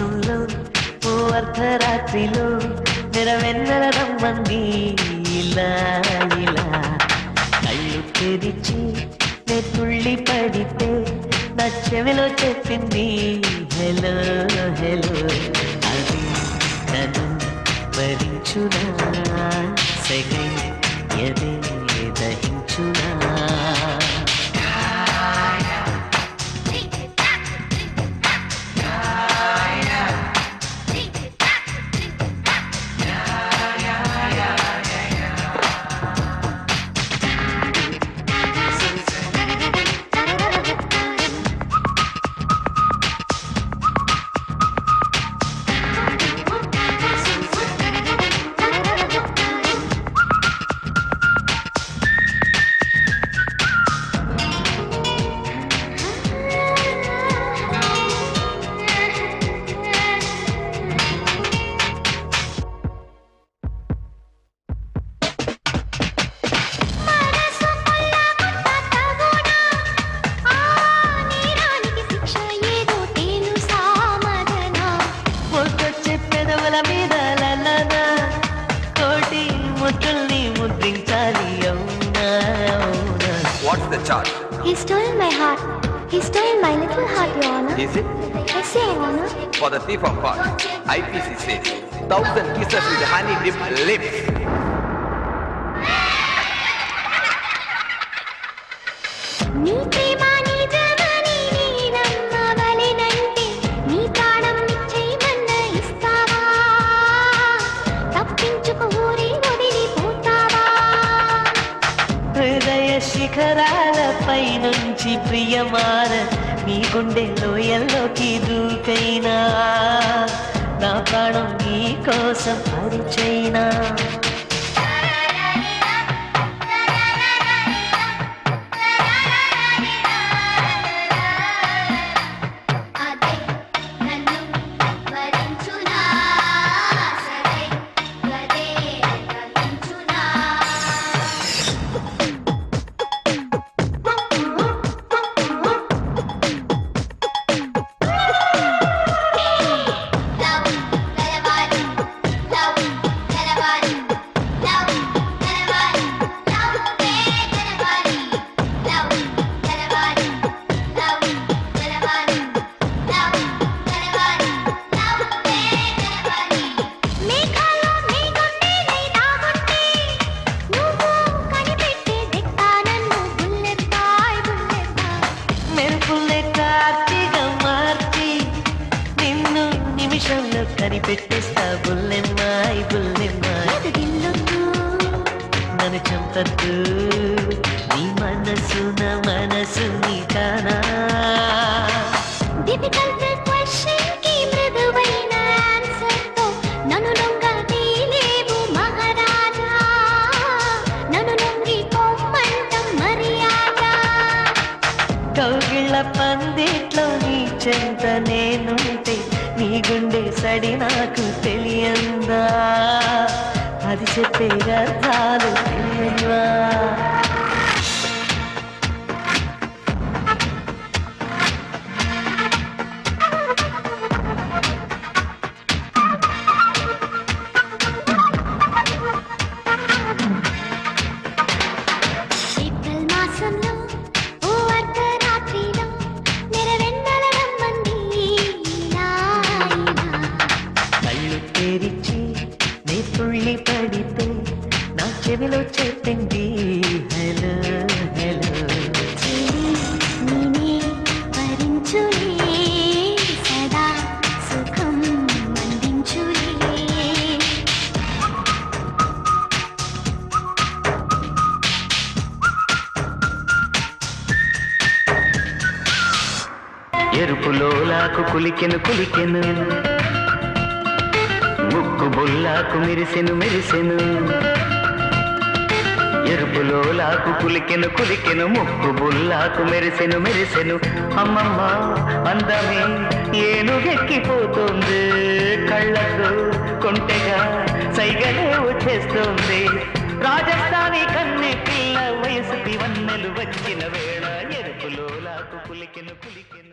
మాసంలో ఓ అర్ధరాత్రిలో నెరవెన్నెల రమ్మంది ఇలా ఇలా కళ్ళు తెరిచి నే తుళ్ళి పడితే నా చెవిలో చెప్పింది హలో హలో అది నన్ను భరించునా సెగై ఎదే దహించునా What's the charge? He stole my heart. He stole my little heart, Your Honor. Is it? Yes, Your Honor. For the thief of heart, IPC says 1,000 kisses with honey-dipped lips. నీ ప్రేమ నిజమని నమ్మవలెనంటే నీ ప్రాణం నిశ్చయమన్న ఇస్తావా తప్పించుకు ఊరి వదిలిపోతావా హృదయ శిఖరాలపై నుంచి ప్రియమార నీ గుండె లోయల్లోకి దూకైనా నా ప్రాణం నీ కోసం పరిచైనా అదే నన్ను వరించునా సరే గదే గ్రహించునా కనిపెట్టేస్తా బుల్లెమ్మాయి బుల్లెమ్మాయి నన్ను చంపద్దు నీ మనసు నా మనసు నీ కానా డిఫికల్ట్ క్వశ్చన్ కి మృదువైన ఆన్సర్ తో నన్ను లొంగదీలేవు మహారాజా నన్ను లొంగి పొమ్మంటం మర్యాద కౌగిళ్ళ పందిట్లో నీ చెంత నేనుంటే నీ గుండె సడి నాకు తెలియందా అది చెప్పే అర్థాలు తెలియవా ఏప్రిల్ మాసంలో ఓ అర్ధరాత్రిలో నెరవెన్నెల రమ్మంది ఇలా ఇలా కళ్ళు తెరిచి నీ తుళ్ళి పడితే నా చెవిలో చెప్పింది హలో హలో నేనే వరించులే సదా సుఖం అందించులే ఎరుపులోలాకు కులికెను కులికెను ముక్కు బొల్లాకు మెరిసెను మెరిసెను ఎరుపులోలాకు కులికెను కులికెను ముక్కు బుల్లాకు మెరిసెను మెరిసెను అమ్మమ్మ అందమే ఏనుగెక్కిపోతుంది కళ్ళకు కొంటెగా సైగలే వచ్చేస్తుంది రాజస్థానీ కన్నె పిల్ల వయసుకి వన్నెలు వచ్చిన వేళ ఎరుపులోలాకు కులికెను కులికెను